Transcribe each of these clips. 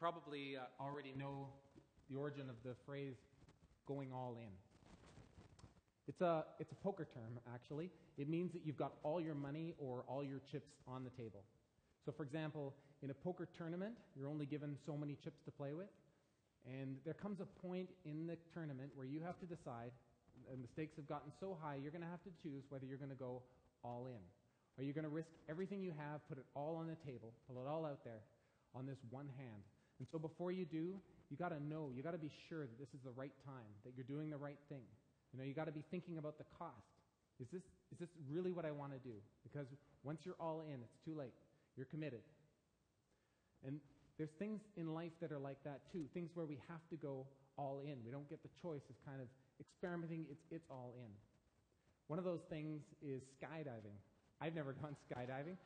probably already know the origin of the phrase going all in. It's a poker term, actually. It means that you've got all your money or all your chips on the table. So, for example, in a poker tournament, you're only given so many chips to play with. And there comes a point in the tournament where you have to decide, and the stakes have gotten so high, you're going to have to choose whether you're going to go all in. Are you going to risk everything you have, put it all on the table, pull it all out there on this one hand? And so before you do, you got to know, you got to be sure that this is the right time, that you're doing the right thing. You know, you got to be thinking about the cost. Is this really what I want to do? Because once you're all in, it's too late. You're committed. And there's things in life that are like that too, things where we have to go all in. We don't get the choice of kind of experimenting. It's all in. One of those things is skydiving. I've never gone skydiving,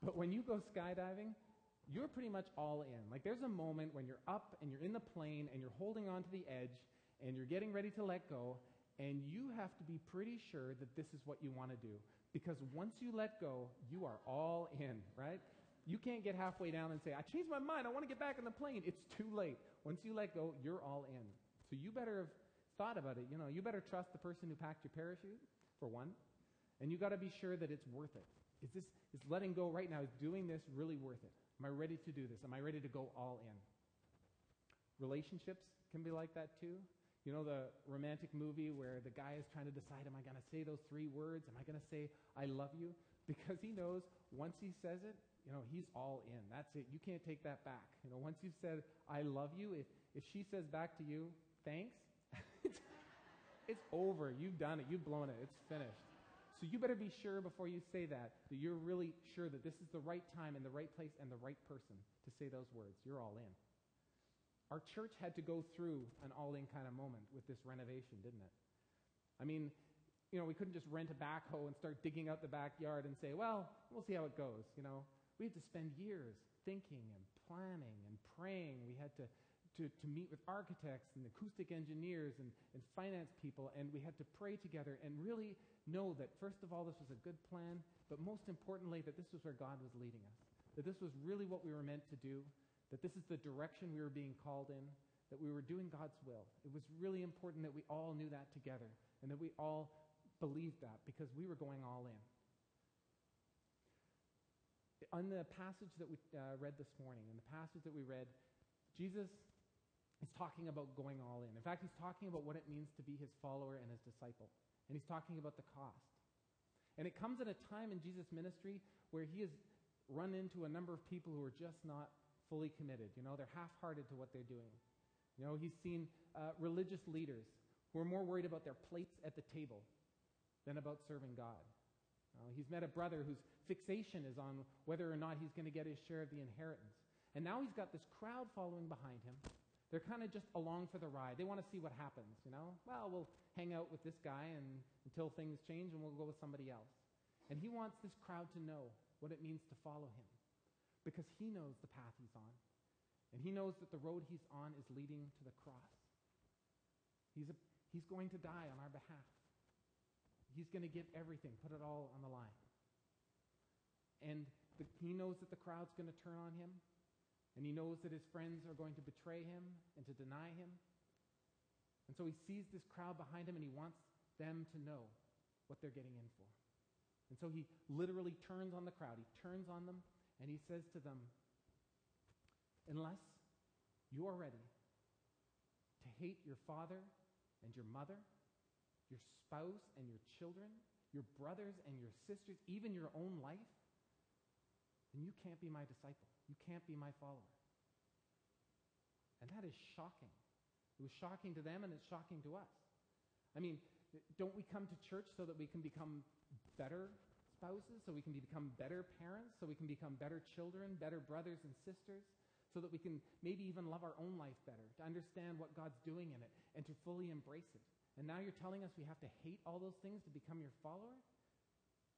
but when you go skydiving, you're pretty much all in. Like there's a moment when you're up and you're in the plane and you're holding on to the edge and you're getting ready to let go, and you have to be pretty sure that this is what you want to do. Because once you let go, you are all in, right? You can't get halfway down and say, I changed my mind, I want to get back in the plane. It's too late. Once you let go, you're all in. So you better have thought about it. You know, you better trust the person who packed your parachute, for one. And you got to be sure that it's worth it. Is letting go right now, is doing this really worth it? Am I ready to do this? Am I ready to go all in? Relationships can be like that too. You know the romantic movie where the guy is trying to decide, am I going to say those 3 words? Am I going to say, I love you? Because he knows once he says it, you know, he's all in. That's it. You can't take that back. You know, once you've said, I love you, if she says back to you, thanks, it's over. You've done it. You've blown it. It's finished. So you better be sure before you say that you're really sure that this is the right time and the right place and the right person to say those words. You're all in. Our church had to go through an all-in kind of moment with this renovation, didn't it? I mean, you know, we couldn't just rent a backhoe and start digging out the backyard and say, well, we'll see how it goes. You know, we had to spend years thinking and planning and praying. We had to meet with architects and acoustic engineers and finance people, and we had to pray together and really know that, first of all, this was a good plan, but most importantly, that this was where God was leading us, that this was really what we were meant to do, that this is the direction we were being called in, that we were doing God's will. It was really important that we all knew that together and that we all believed that because we were going all in. On the passage that we read this morning, in the passage that we read, Jesus is talking about going all in. In fact, he's talking about what it means to be his follower and his disciple. And he's talking about the cost. And it comes at a time in Jesus' ministry where he has run into a number of people who are just not fully committed. You know, they're half-hearted to what they're doing. You know, he's seen religious leaders who are more worried about their plates at the table than about serving God. He's met a brother whose fixation is on whether or not he's going to get his share of the inheritance. And now he's got this crowd following behind him. They're kind of just along for the ride. They want to see what happens, you know. Well, we'll hang out with this guy until things change and we'll go with somebody else. And he wants this crowd to know what it means to follow him because he knows the path he's on. And he knows that the road he's on is leading to the cross. He's going to die on our behalf. He's going to give everything, put it all on the line. And he knows that the crowd's going to turn on him. And he knows that his friends are going to betray him and to deny him. And so he sees this crowd behind him and he wants them to know what they're getting in for. And so he literally turns on the crowd. He turns on them and he says to them, unless you are ready to hate your father and your mother, your spouse and your children, your brothers and your sisters, even your own life, then you can't be my disciple. You can't be my follower. And that is shocking. It was shocking to them and it's shocking to us. I mean, don't we come to church so that we can become better spouses, so we can become better parents, so we can become better children, better brothers and sisters, so that we can maybe even love our own life better, to understand what God's doing in it and to fully embrace it. And now you're telling us we have to hate all those things to become your follower?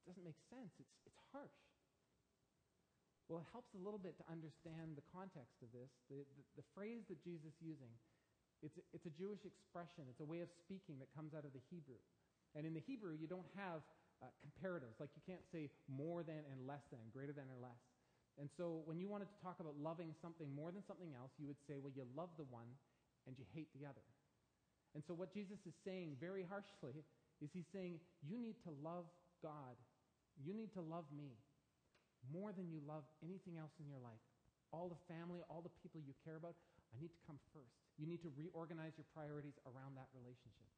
It doesn't make sense. It's harsh. Well, it helps a little bit to understand the context of this. The phrase that Jesus is using, it's a Jewish expression. It's a way of speaking that comes out of the Hebrew. And in the Hebrew, you don't have comparatives. Like you can't say more than and less than, greater than or less. And so when you wanted to talk about loving something more than something else, you would say, well, you love the one and you hate the other. And so what Jesus is saying very harshly is he's saying, you need to love God. You need to love me more than you love anything else in your life. All the family, all the people you care about, I need to come first. You need to reorganize your priorities around that relationship.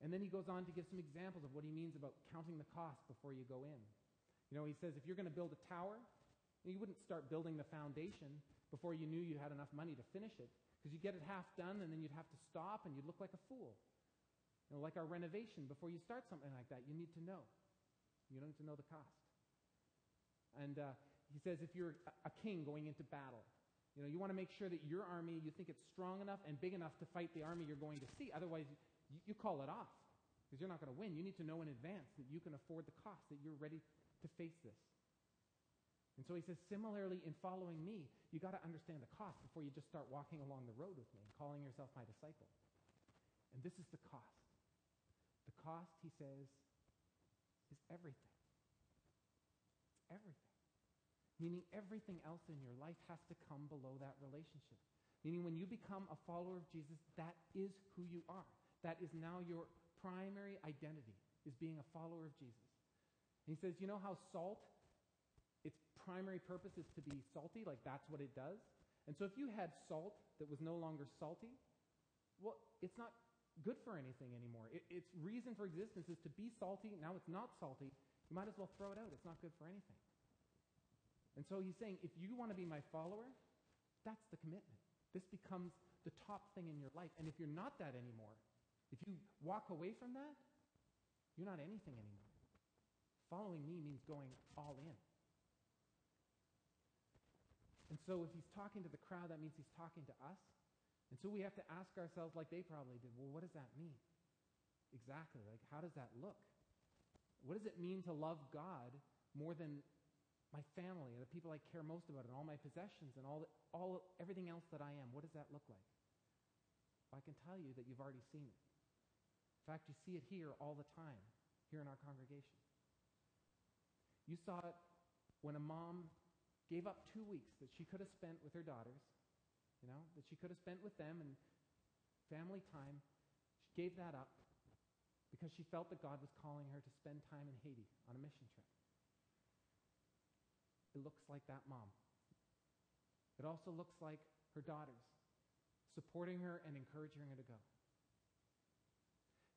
And then he goes on to give some examples of what he means about counting the cost before you go in. You know, he says if you're going to build a tower, you wouldn't start building the foundation before you knew you had enough money to finish it, because you get it half done and then you'd have to stop and you'd look like a fool. You know, like our renovation, before you start something like that, you need to know. You need to know the cost. And he says if you're a king going into battle, you know, you want to make sure that your army, you think it's strong enough and big enough to fight the army you're going to see. Otherwise, you call it off because you're not going to win. You need to know in advance that you can afford the cost, that you're ready to face this. And so he says, similarly, in following me, you got to understand the cost before you just start walking along the road with me and calling yourself my disciple. And this is the cost. The cost, he says, is everything. It's everything. Meaning everything else in your life has to come below that relationship. Meaning when you become a follower of Jesus, that is who you are. That is now your primary identity, is being a follower of Jesus. And he says, you know how salt, its primary purpose is to be salty, like that's what it does? And so if you had salt that was no longer salty, well, it's not good for anything anymore. Its reason for existence is to be salty. Now it's not salty. You might as well throw it out. It's not good for anything. And so he's saying, if you want to be my follower, that's the commitment. This becomes the top thing in your life. And if you're not that anymore, if you walk away from that, you're not anything anymore. Following me means going all in. And so if he's talking to the crowd, that means he's talking to us. And so we have to ask ourselves, like they probably did, well, what does that mean? Exactly. Like, how does that look? What does it mean to love God more than my family and the people I care most about and all my possessions and everything else that I am? What does that look like? Well, I can tell you that you've already seen it. In fact, you see it here all the time, here in our congregation. You saw it when a mom gave up 2 weeks that she could have spent with her daughters, that she could have spent with them and family time. She gave that up because she felt that God was calling her to spend time in Haiti on a mission trip. It looks like that mom. It also looks like her daughters, supporting her and encouraging her to go.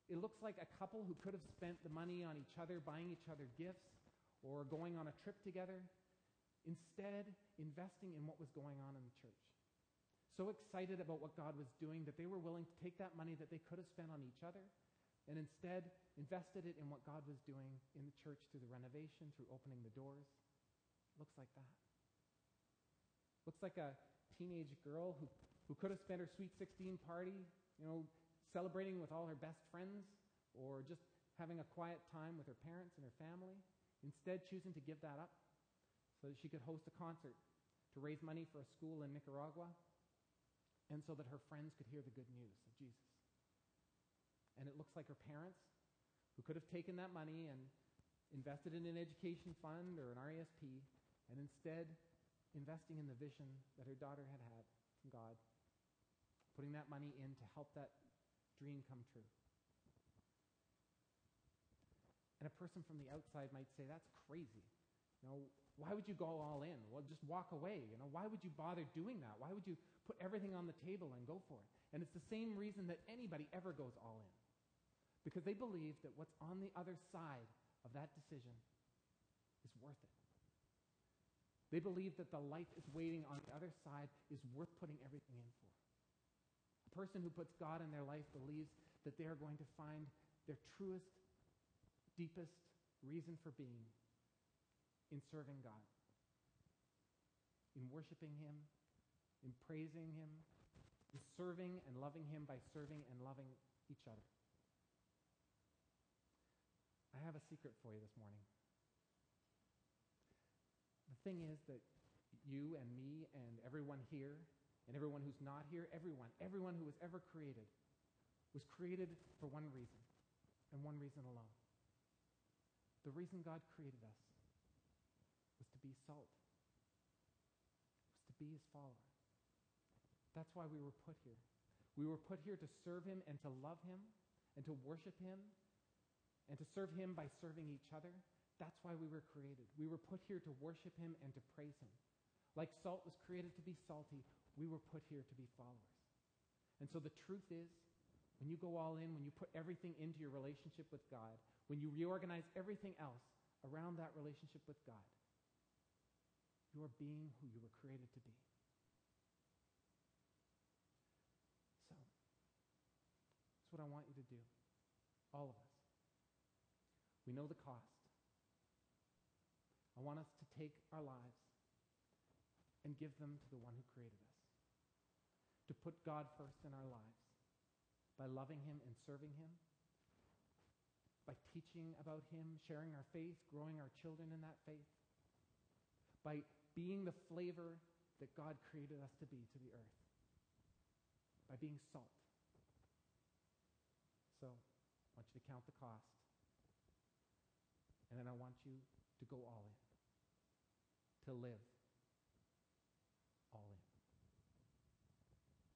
It looks like a couple who could have spent the money on each other, buying each other gifts, or going on a trip together, instead investing in what was going on in the church. So excited about what God was doing that they were willing to take that money that they could have spent on each other and instead invested it in what God was doing in the church through the renovation, through opening the doors. Looks like that. Looks like a teenage girl who could have spent her sweet 16 party, celebrating with all her best friends or just having a quiet time with her parents and her family, instead choosing to give that up so that she could host a concert to raise money for a school in Nicaragua and so that her friends could hear the good news of Jesus. And it looks like her parents, who could have taken that money and invested in an education fund or an RESP, and instead investing in the vision that her daughter had had from God, putting that money in to help that dream come true. And a person from the outside might say, that's crazy. Why would you go all in? Well, just walk away. Why would you bother doing that? Why would you put everything on the table and go for it? And it's the same reason that anybody ever goes all in. Because they believe that what's on the other side of that decision is worth it. They believe that the life is waiting on the other side is worth putting everything in for. A person who puts God in their life believes that they are going to find their truest, deepest reason for being in serving God, in worshiping Him, in praising Him, in serving and loving Him by serving and loving each other. I have a secret for you this morning. The thing is that you and me and everyone here and everyone who's not here, everyone who was ever created was created for one reason and one reason alone. The reason God created us was to be salt be his follower. That's why we were put here. We were put here to serve him and to love him and to worship him and to serve him by serving each other. That's why we were created. We were put here to worship him and to praise him. Like salt was created to be salty, we were put here to be followers. And so the truth is, when you go all in, when you put everything into your relationship with God, when you reorganize everything else around that relationship with God, you are being who you were created to be. So, that's what I want you to do, all of us. We know the cost. I want us to take our lives and give them to the one who created us. To put God first in our lives by loving him and serving him, by teaching about him, sharing our faith, growing our children in that faith, by being the flavor that God created us to be to the earth, by being salt. So, I want you to count the cost, and then I want you to go all in, to live